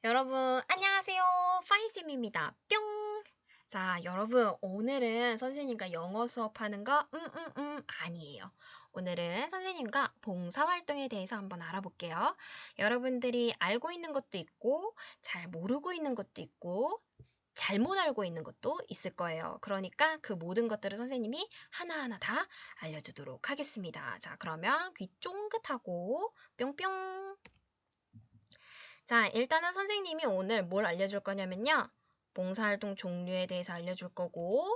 여러분, 안녕하세요. 파이쌤입니다. 뿅! 자, 여러분, 오늘은 선생님과 영어 수업하는 거, 아니에요. 오늘은 선생님과 봉사활동에 대해서 한번 알아볼게요. 여러분들이 알고 있는 것도 있고, 잘 모르고 있는 것도 있고, 잘못 알고 있는 것도 있을 거예요. 그러니까 그 모든 것들을 선생님이 하나하나 다 알려주도록 하겠습니다. 자, 그러면 귀 쫑긋하고, 뿅뿅! 자, 일단은 선생님이 오늘 뭘 알려줄 거냐면요. 봉사활동 종류에 대해서 알려줄 거고,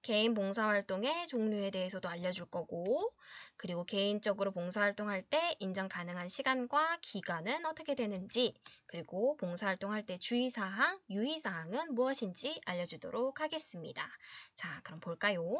개인 봉사활동의 종류에 대해서도 알려줄 거고, 그리고 개인적으로 봉사활동할 때 인정 가능한 시간과 기간은 어떻게 되는지, 그리고 봉사활동할 때 주의사항, 유의사항은 무엇인지 알려주도록 하겠습니다. 자, 그럼 볼까요?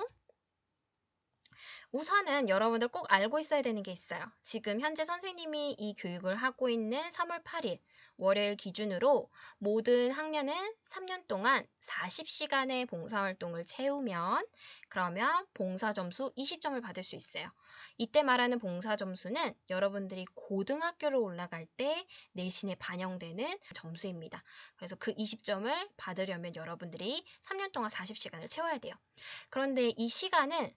우선은 여러분들 꼭 알고 있어야 되는 게 있어요. 지금 현재 선생님이 이 교육을 하고 있는 3월 8일 월요일 기준으로 모든 학년은 3년 동안 40시간의 봉사활동을 채우면 그러면 봉사 점수 20점을 받을 수 있어요. 이때 말하는 봉사 점수는 여러분들이 고등학교로 올라갈 때 내신에 반영되는 점수입니다. 그래서 그 20점을 받으려면 여러분들이 3년 동안 40시간을 채워야 돼요. 그런데 이 시간은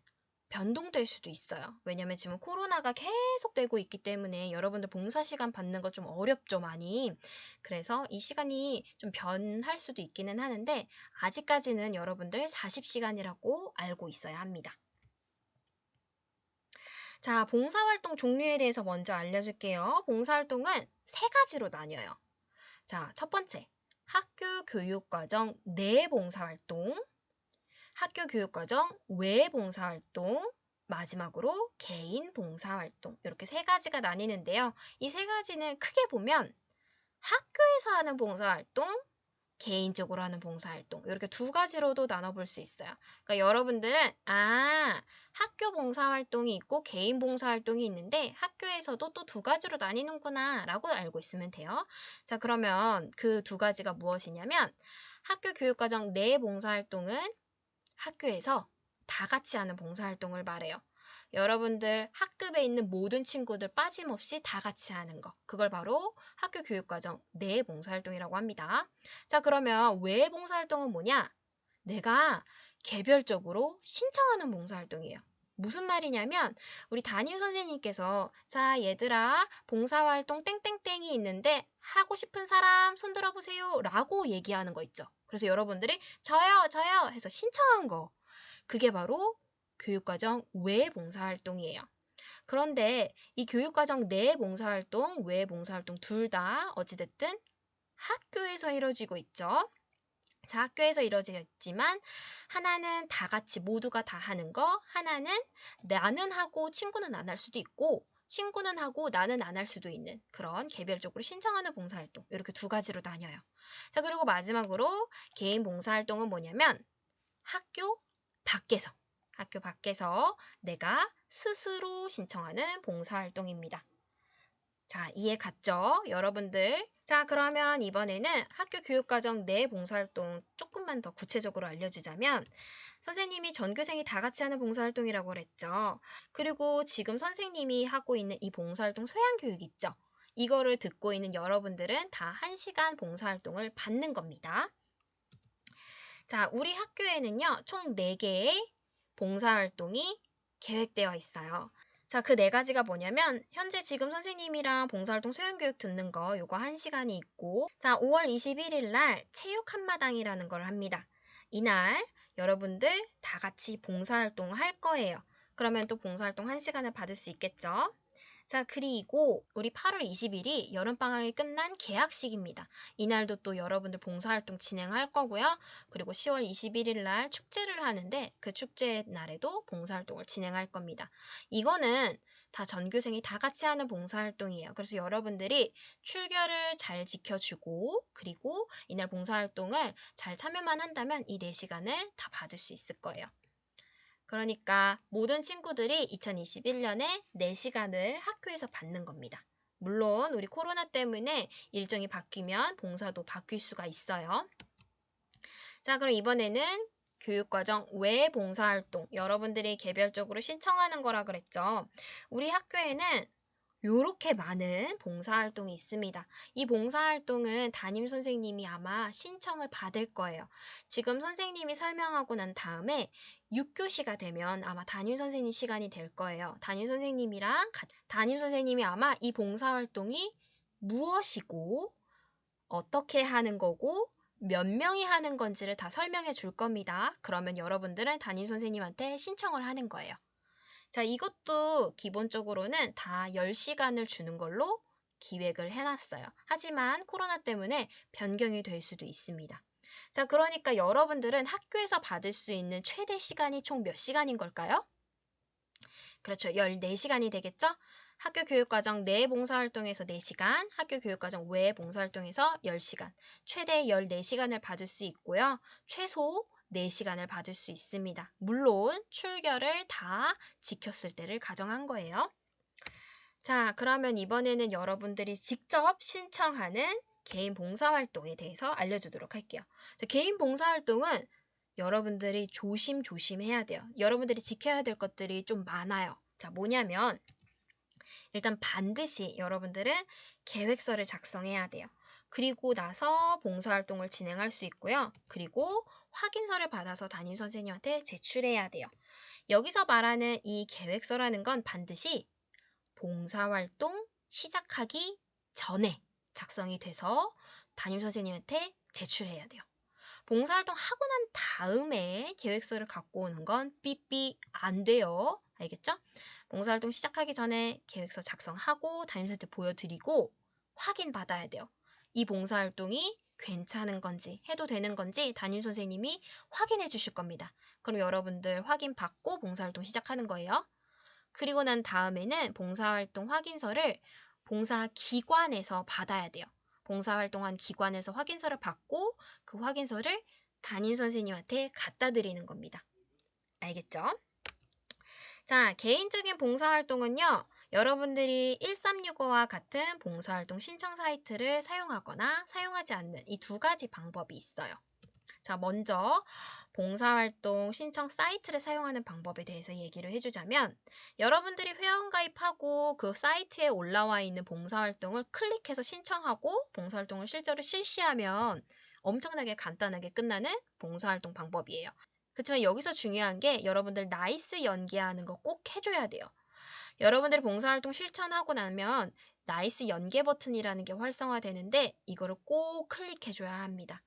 변동될 수도 있어요. 왜냐면 지금 코로나가 계속되고 있기 때문에 여러분들 봉사 시간 받는 거 좀 어렵죠, 많이. 그래서 이 시간이 좀 변할 수도 있기는 하는데 아직까지는 여러분들 40시간이라고 알고 있어야 합니다. 자, 봉사활동 종류에 대해서 먼저 알려줄게요. 봉사활동은 세 가지로 나뉘어요. 자, 첫 번째, 학교 교육과정 내 봉사활동, 학교 교육과정 외 봉사활동, 마지막으로 개인 봉사활동 이렇게 세 가지가 나뉘는데요. 이 세 가지는 크게 보면 학교에서 하는 봉사활동, 개인적으로 하는 봉사활동 이렇게 두 가지로도 나눠볼 수 있어요. 그러니까 여러분들은 학교 봉사활동이 있고 개인 봉사활동이 있는데 학교에서도 또 두 가지로 나뉘는구나 라고 알고 있으면 돼요. 자, 그러면 그 두 가지가 무엇이냐면 학교 교육과정 내 봉사활동은 학교에서 다 같이 하는 봉사활동을 말해요. 여러분들 학급에 있는 모든 친구들 빠짐없이 다 같이 하는 거. 그걸 바로 학교 교육과정 내 봉사활동이라고 합니다. 자, 그러면 외 봉사활동은 뭐냐? 내가 개별적으로 신청하는 봉사활동이에요. 무슨 말이냐면 우리 담임 선생님께서 자, 얘들아 봉사활동 땡땡땡이 있는데 하고 싶은 사람 손 들어보세요 라고 얘기하는 거 있죠. 그래서 여러분들이 저요 해서 신청한 거. 그게 바로 교육과정 외 봉사활동이에요. 그런데 이 교육과정 내 봉사활동, 외 봉사활동 둘 다 어찌됐든 학교에서 이루어지고 있죠. 자, 학교에서 이루어지겠지만 하나는 다 같이 모두가 다 하는 거, 하나는 나는 하고 친구는 안 할 수도 있고 친구는 하고 나는 안 할 수도 있는 그런 개별적으로 신청하는 봉사활동 이렇게 두 가지로 나뉘어요. 자, 그리고 마지막으로 개인 봉사활동은 뭐냐면 학교 밖에서 내가 스스로 신청하는 봉사활동입니다. 자, 이해 갔죠? 여러분들. 자, 그러면 이번에는 학교 교육과정 내 봉사활동 조금만 더 구체적으로 알려주자면 선생님이 전교생이 다 같이 하는 봉사활동이라고 그랬죠. 그리고 지금 선생님이 하고 있는 이 봉사활동 소양교육 있죠? 이거를 듣고 있는 여러분들은 다 1시간 봉사활동을 받는 겁니다. 자, 우리 학교에는요, 총 4개의 봉사활동이 계획되어 있어요. 자, 그 4가지가 뭐냐면 현재 지금 선생님이랑 봉사활동 소양교육 듣는 거 요거 1시간이 있고 자, 5월 21일 날 체육 한마당이라는 걸 합니다. 이날 여러분들 다 같이 봉사활동 할 거예요. 그러면 또 봉사활동 1시간을 받을 수 있겠죠? 자, 그리고 우리 8월 20일이 여름방학이 끝난 개학식입니다. 이날도 또 여러분들 봉사활동 진행할 거고요. 그리고 10월 21일 날 축제를 하는데 그 축제 날에도 봉사활동을 진행할 겁니다. 이거는 다 전교생이 다 같이 하는 봉사활동이에요. 그래서 여러분들이 출결을 잘 지켜주고 그리고 이날 봉사활동을 잘 참여만 한다면 이 4시간을 다 받을 수 있을 거예요. 그러니까 모든 친구들이 2021년에 4시간을 학교에서 받는 겁니다. 물론 우리 코로나 때문에 일정이 바뀌면 봉사도 바뀔 수가 있어요. 자, 그럼 이번에는 교육과정 외 봉사활동 여러분들이 개별적으로 신청하는 거라 그랬죠. 우리 학교에는 요렇게 많은 봉사활동이 있습니다. 이 봉사활동은 담임 선생님이 아마 신청을 받을 거예요. 지금 선생님이 설명하고 난 다음에 6교시가 되면 아마 담임 선생님 시간이 될 거예요. 담임 선생님이 아마 이 봉사활동이 무엇이고 어떻게 하는 거고 몇 명이 하는 건지를 다 설명해 줄 겁니다. 그러면 여러분들은 담임 선생님한테 신청을 하는 거예요. 자, 이것도 기본적으로는 다 10시간을 주는 걸로 기획을 해놨어요. 하지만 코로나 때문에 변경이 될 수도 있습니다. 자, 그러니까 여러분들은 학교에서 받을 수 있는 최대 시간이 총 몇 시간인 걸까요? 그렇죠. 14시간이 되겠죠? 학교 교육과정 내 봉사활동에서 4시간, 학교 교육과정 외 봉사활동에서 10시간, 최대 14시간을 받을 수 있고요. 최소 4시간을 받을 수 있습니다. 물론 출결을 다 지켰을 때를 가정한 거예요. 자, 그러면 이번에는 여러분들이 직접 신청하는 개인 봉사활동에 대해서 알려주도록 할게요. 자, 개인 봉사활동은 여러분들이 조심해야 돼요. 여러분들이 지켜야 될 것들이 좀 많아요. 자, 뭐냐면 일단 반드시 여러분들은 계획서를 작성해야 돼요. 그리고 나서 봉사활동을 진행할 수 있고요. 그리고 확인서를 받아서 담임 선생님한테 제출해야 돼요. 여기서 말하는 이 계획서라는 건 반드시 봉사활동 시작하기 전에 작성이 돼서 담임 선생님한테 제출해야 돼요. 봉사활동 하고 난 다음에 계획서를 갖고 오는 건 삐삐 안 돼요. 알겠죠? 봉사활동 시작하기 전에 계획서 작성하고 담임선생님한테 보여드리고 확인받아야 돼요. 이 봉사활동이 괜찮은 건지 해도 되는 건지 담임선생님이 확인해 주실 겁니다. 그럼 여러분들 확인받고 봉사활동 시작하는 거예요. 그리고 난 다음에는 봉사활동 확인서를 봉사기관에서 받아야 돼요. 봉사활동한 기관에서 확인서를 받고 그 확인서를 담임선생님한테 갖다 드리는 겁니다. 알겠죠? 자, 개인적인 봉사활동은요. 여러분들이 1365와 같은 봉사활동 신청 사이트를 사용하거나 사용하지 않는 이 두 가지 방법이 있어요. 자, 먼저 봉사활동 신청 사이트를 사용하는 방법에 대해서 얘기를 해주자면 여러분들이 회원가입하고 그 사이트에 올라와 있는 봉사활동을 클릭해서 신청하고 봉사활동을 실제로 실시하면 엄청나게 간단하게 끝나는 봉사활동 방법이에요. 그렇지만 여기서 중요한 게 여러분들 나이스 연계하는 거 꼭 해줘야 돼요. 여러분들이 봉사활동 실천하고 나면 나이스 연계 버튼이라는 게 활성화되는데 이거를 꼭 클릭해줘야 합니다.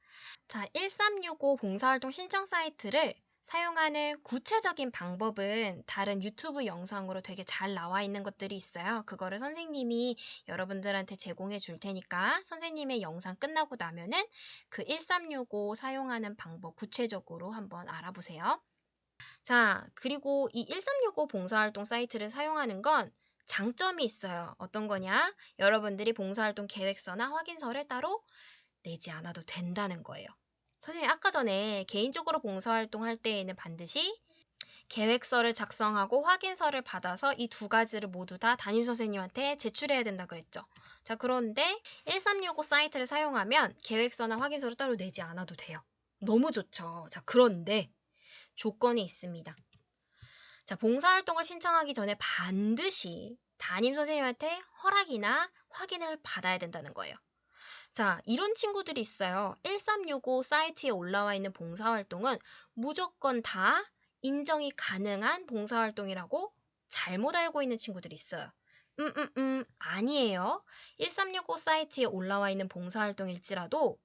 자, 1365 봉사활동 신청 사이트를 사용하는 구체적인 방법은 다른 유튜브 영상으로 되게 잘 나와 있는 것들이 있어요. 그거를 선생님이 여러분들한테 제공해 줄 테니까 선생님의 영상 끝나고 나면은 그 1365 사용하는 방법 구체적으로 한번 알아보세요. 자, 그리고 이 1365 봉사활동 사이트를 사용하는 건 장점이 있어요. 어떤 거냐? 여러분들이 봉사활동 계획서나 확인서를 따로 내지 않아도 된다는 거예요. 선생님 아까 전에 개인적으로 봉사활동 할 때에는 반드시 계획서를 작성하고 확인서를 받아서 이 두 가지를 모두 다 담임선생님한테 제출해야 된다 그랬죠. 자, 그런데 1365 사이트를 사용하면 계획서나 확인서를 따로 내지 않아도 돼요. 너무 좋죠. 자, 그런데 조건이 있습니다. 자, 봉사활동을 신청하기 전에 반드시 담임선생님한테 허락이나 확인을 받아야 된다는 거예요. 자, 이런 친구들이 있어요. 1365 사이트에 올라와 있는 봉사활동은 무조건 다 인정이 가능한 봉사활동이라고 잘못 알고 있는 친구들이 있어요. 아니에요. 1365 사이트에 올라와 있는 봉사활동일지라도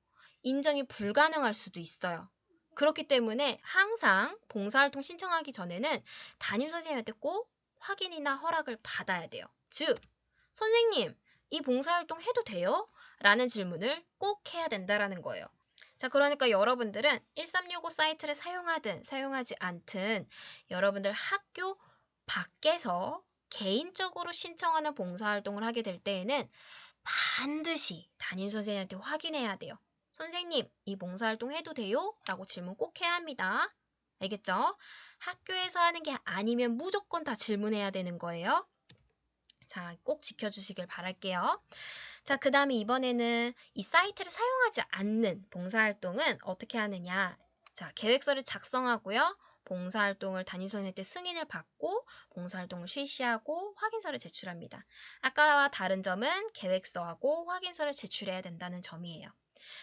인정이 불가능할 수도 있어요. 그렇기 때문에 항상 봉사활동 신청하기 전에는 담임선생님한테 꼭 확인이나 허락을 받아야 돼요. 즉, 선생님, 이 봉사활동 해도 돼요? 라는 질문을 꼭 해야 된다라는 거예요. 자, 그러니까 여러분들은 1365 사이트를 사용하든 사용하지 않든 여러분들 학교 밖에서 개인적으로 신청하는 봉사활동을 하게 될 때에는 반드시 담임선생님한테 확인해야 돼요. 선생님, 이 봉사활동 해도 돼요? 라고 질문 꼭 해야 합니다. 알겠죠? 학교에서 하는 게 아니면 무조건 다 질문해야 되는 거예요. 자, 꼭 지켜주시길 바랄게요. 자, 그 다음에 이번에는 이 사이트를 사용하지 않는 봉사활동은 어떻게 하느냐. 자, 계획서를 작성하고요. 봉사활동을 담임선생님한테 승인을 받고 봉사활동을 실시하고 확인서를 제출합니다. 아까와 다른 점은 계획서하고 확인서를 제출해야 된다는 점이에요.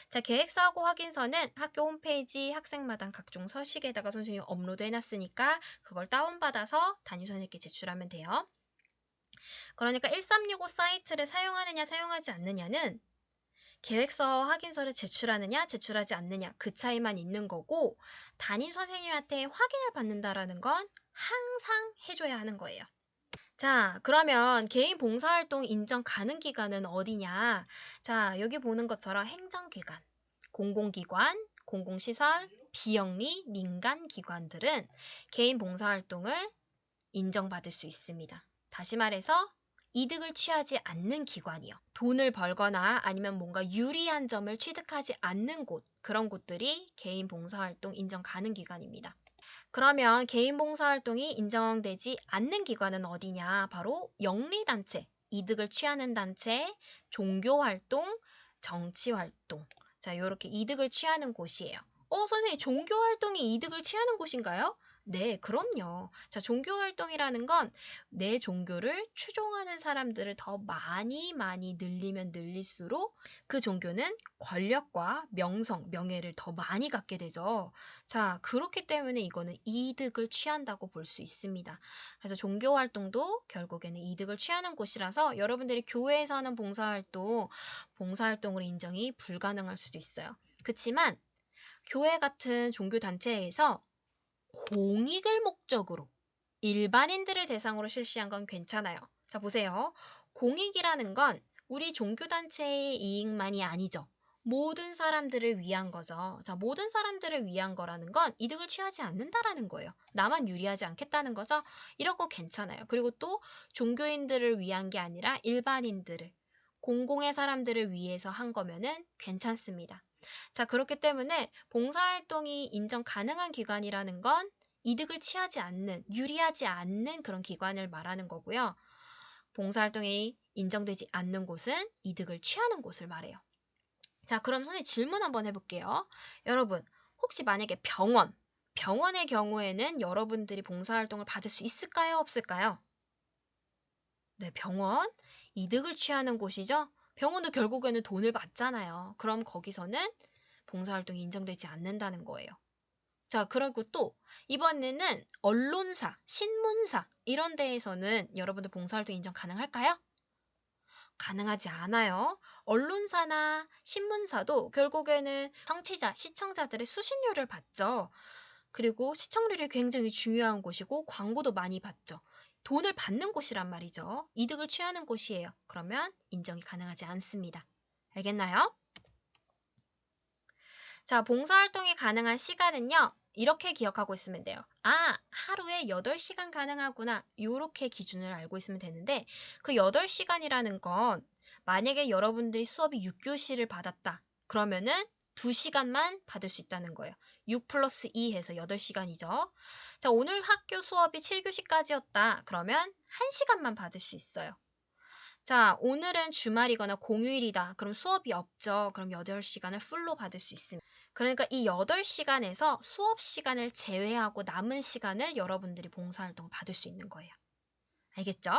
자, 계획서하고 확인서는 학교 홈페이지 학생마당 각종 서식에다가 선생님이 업로드 해놨으니까 그걸 다운받아서 담임선생님께 제출하면 돼요. 그러니까 1365 사이트를 사용하느냐 사용하지 않느냐는 계획서 확인서를 제출하느냐 제출하지 않느냐 그 차이만 있는 거고, 담임 선생님한테 확인을 받는다라는 건 항상 해줘야 하는 거예요. 자, 그러면 개인 봉사활동 인정 가능 기관은 어디냐? 자, 여기 보는 것처럼 행정기관, 공공기관, 공공시설, 비영리, 민간기관들은 개인 봉사활동을 인정받을 수 있습니다. 다시 말해서 이득을 취하지 않는 기관이요. 돈을 벌거나 아니면 뭔가 유리한 점을 취득하지 않는 곳, 그런 곳들이 개인 봉사활동 인정 가능 기관입니다. 그러면 개인 봉사활동이 인정되지 않는 기관은 어디냐? 바로 영리단체, 이득을 취하는 단체, 종교활동, 정치활동. 자, 이렇게 이득을 취하는 곳이에요. 선생님, 종교활동이 이득을 취하는 곳인가요? 네, 그럼요. 자, 종교활동이라는 건 내 종교를 추종하는 사람들을 더 많이 늘리면 늘릴수록 그 종교는 권력과 명성, 명예를 더 많이 갖게 되죠. 자, 그렇기 때문에 이거는 이득을 취한다고 볼 수 있습니다. 그래서 종교활동도 결국에는 이득을 취하는 곳이라서 여러분들이 교회에서 하는 봉사활동으로 인정이 불가능할 수도 있어요. 그렇지만 교회 같은 종교단체에서 공익을 목적으로 일반인들을 대상으로 실시한 건 괜찮아요. 자, 보세요. 공익이라는 건 우리 종교단체의 이익만이 아니죠. 모든 사람들을 위한 거죠. 자, 모든 사람들을 위한 거라는 건 이득을 취하지 않는다라는 거예요. 나만 유리하지 않겠다는 거죠. 이런 거 괜찮아요. 그리고 또 종교인들을 위한 게 아니라 일반인들을, 공공의 사람들을 위해서 한 거면은 괜찮습니다. 자, 그렇기 때문에 봉사활동이 인정 가능한 기관이라는 건 이득을 취하지 않는, 유리하지 않는 그런 기관을 말하는 거고요. 봉사활동이 인정되지 않는 곳은 이득을 취하는 곳을 말해요. 자, 그럼 선생님 질문 한번 해볼게요. 여러분, 혹시 만약에 병원의 경우에는 여러분들이 봉사활동을 받을 수 있을까요? 없을까요? 네, 병원. 이득을 취하는 곳이죠? 병원도 결국에는 돈을 받잖아요. 그럼 거기서는 봉사활동이 인정되지 않는다는 거예요. 자, 그리고 또 이번에는 언론사, 신문사 이런 데에서는 여러분들 봉사활동 인정 가능할까요? 가능하지 않아요. 언론사나 신문사도 결국에는 청취자, 시청자들의 수신료를 받죠. 그리고 시청률이 굉장히 중요한 곳이고 광고도 많이 받죠. 돈을 받는 곳이란 말이죠. 이득을 취하는 곳이에요. 그러면 인정이 가능하지 않습니다. 알겠나요? 자, 봉사활동이 가능한 시간은요. 이렇게 기억하고 있으면 돼요. 하루에 8시간 가능하구나. 이렇게 기준을 알고 있으면 되는데 그 8시간이라는 건 만약에 여러분들이 수업이 6교시를 받았다. 그러면은 2시간만 받을 수 있다는 거예요. 6 플러스 2 해서 8시간이죠. 자, 오늘 학교 수업이 7교시까지였다. 그러면 1시간만 받을 수 있어요. 자, 오늘은 주말이거나 공휴일이다. 그럼 수업이 없죠. 그럼 8시간을 풀로 받을 수 있습니다. 그러니까 이 8시간에서 수업 시간을 제외하고 남은 시간을 여러분들이 봉사활동 받을 수 있는 거예요. 알겠죠?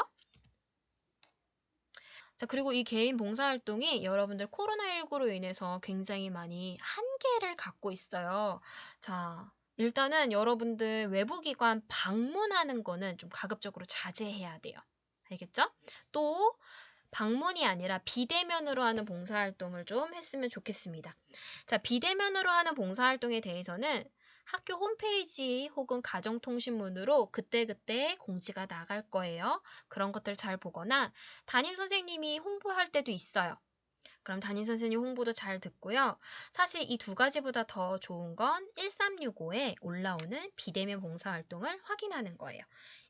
자, 그리고 이 개인 봉사활동이 여러분들 코로나19로 인해서 굉장히 많이 한계를 갖고 있어요. 자, 일단은 여러분들 외부기관 방문하는 거는 좀 가급적으로 자제해야 돼요. 알겠죠? 또 방문이 아니라 비대면으로 하는 봉사활동을 좀 했으면 좋겠습니다. 자, 비대면으로 하는 봉사활동에 대해서는 학교 홈페이지 혹은 가정통신문으로 그때그때 공지가 나갈 거예요. 그런 것들 잘 보거나 담임 선생님이 홍보할 때도 있어요. 그럼 담임 선생님 홍보도 잘 듣고요. 사실 이 두 가지보다 더 좋은 건 1365에 올라오는 비대면 봉사활동을 확인하는 거예요.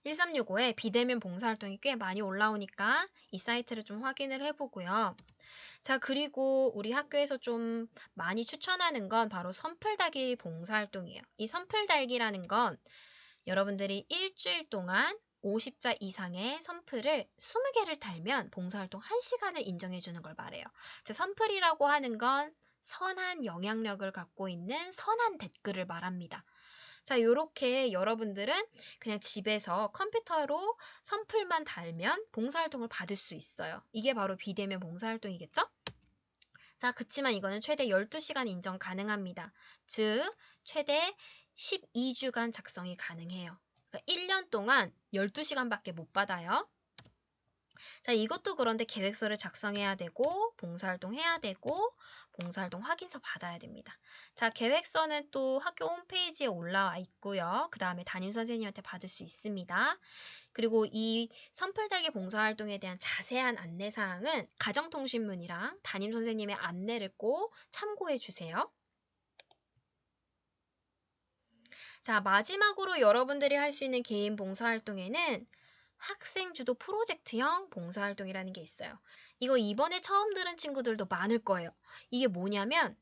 1365에 비대면 봉사활동이 꽤 많이 올라오니까 이 사이트를 좀 확인을 해보고요. 자, 그리고 우리 학교에서 좀 많이 추천하는 건 바로 선풀달기 봉사활동이에요. 이 선풀달기라는 건 여러분들이 일주일 동안 50자 이상의 선풀을 20개를 달면 봉사활동 1시간을 인정해주는 걸 말해요. 자, 선풀이라고 하는 건 선한 영향력을 갖고 있는 선한 댓글을 말합니다. 자, 요렇게 여러분들은 그냥 집에서 컴퓨터로 선플만 달면 봉사활동을 받을 수 있어요. 이게 바로 비대면 봉사활동이겠죠? 자, 그치만 이거는 최대 12시간 인정 가능합니다. 즉, 최대 12주간 작성이 가능해요. 그러니까 1년 동안 12시간밖에 못 받아요. 자, 이것도 그런데 계획서를 작성해야 되고, 봉사활동 해야 되고, 봉사활동 확인서 받아야 됩니다. 자, 계획서는 또 학교 홈페이지에 올라와 있고요. 그 다음에 담임선생님한테 받을 수 있습니다. 그리고 이 선풀달기 봉사활동에 대한 자세한 안내사항은 가정통신문이랑 담임선생님의 안내를 꼭 참고해 주세요. 자, 마지막으로 여러분들이 할 수 있는 개인 봉사활동에는 학생 주도 프로젝트형 봉사활동이라는 게 있어요. 이거 이번에 처음 들은 친구들도 많을 거예요. 이게 뭐냐면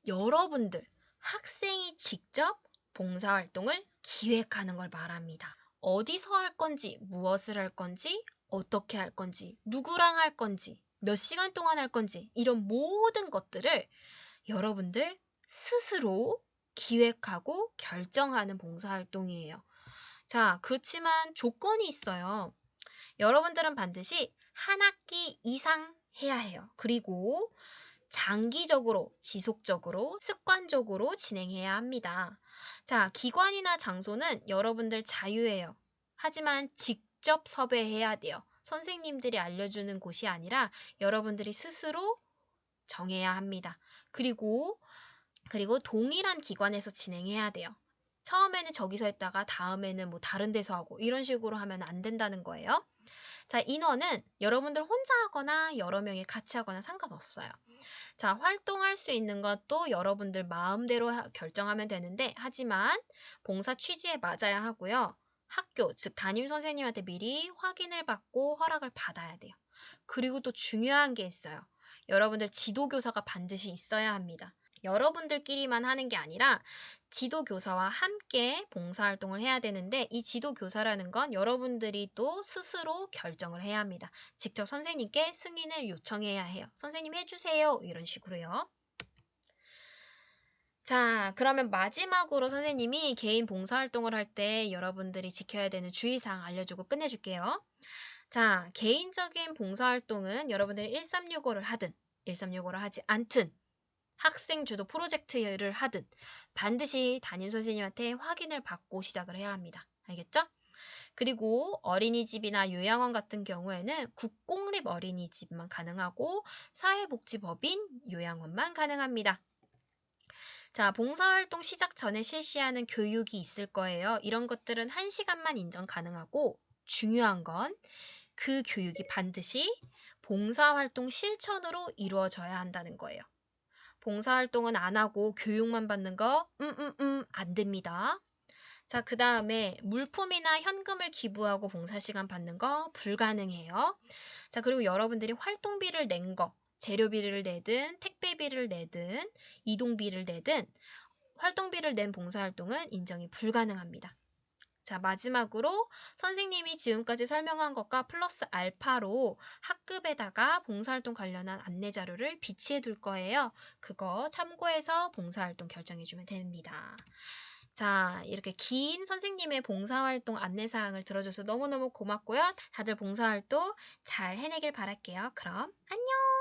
여러분들, 학생이 직접 봉사활동을 기획하는 걸 말합니다. 어디서 할 건지, 무엇을 할 건지, 어떻게 할 건지, 누구랑 할 건지, 몇 시간 동안 할 건지 이런 모든 것들을 여러분들 스스로 기획하고 결정하는 봉사활동이에요. 자, 그렇지만 조건이 있어요. 여러분들은 반드시 한 학기 이상 해야 해요. 그리고 장기적으로, 지속적으로, 습관적으로 진행해야 합니다. 자, 기관이나 장소는 여러분들 자유예요. 하지만 직접 섭외해야 돼요. 선생님들이 알려주는 곳이 아니라 여러분들이 스스로 정해야 합니다. 그리고 동일한 기관에서 진행해야 돼요. 처음에는 저기서 했다가 다음에는 뭐 다른 데서 하고 이런 식으로 하면 안 된다는 거예요. 자, 인원은 여러분들 혼자 하거나 여러 명이 같이 하거나 상관없어요. 자, 활동할 수 있는 것도 여러분들 마음대로 결정하면 되는데 하지만 봉사 취지에 맞아야 하고요. 학교, 즉 담임 선생님한테 미리 확인을 받고 허락을 받아야 돼요. 그리고 또 중요한 게 있어요. 여러분들 지도교사가 반드시 있어야 합니다. 여러분들끼리만 하는 게 아니라 지도교사와 함께 봉사활동을 해야 되는데 이 지도교사라는 건 여러분들이 또 스스로 결정을 해야 합니다. 직접 선생님께 승인을 요청해야 해요. 선생님 해주세요. 이런 식으로요. 자, 그러면 마지막으로 선생님이 개인 봉사활동을 할 때 여러분들이 지켜야 되는 주의사항 알려주고 끝내줄게요. 자, 개인적인 봉사활동은 여러분들이 1365를 하든 1365를 하지 않든 학생 주도 프로젝트를 하든 반드시 담임 선생님한테 확인을 받고 시작을 해야 합니다. 알겠죠? 그리고 어린이집이나 요양원 같은 경우에는 국공립 어린이집만 가능하고 사회복지법인 요양원만 가능합니다. 자, 봉사활동 시작 전에 실시하는 교육이 있을 거예요. 이런 것들은 1시간만 인정 가능하고 중요한 건 그 교육이 반드시 봉사활동 실천으로 이루어져야 한다는 거예요. 봉사활동은 안 하고 교육만 받는 거, 안 됩니다. 자, 그 다음에 물품이나 현금을 기부하고 봉사시간 받는 거 불가능해요. 자, 그리고 여러분들이 활동비를 낸 거, 재료비를 내든, 택배비를 내든, 이동비를 내든, 활동비를 낸 봉사활동은 인정이 불가능합니다. 자, 마지막으로 선생님이 지금까지 설명한 것과 플러스 알파로 학급에다가 봉사활동 관련한 안내 자료를 비치해 둘 거예요. 그거 참고해서 봉사활동 결정해주면 됩니다. 자, 이렇게 긴 선생님의 봉사활동 안내사항을 들어줘서 너무너무 고맙고요. 다들 봉사활동 잘 해내길 바랄게요. 그럼 안녕!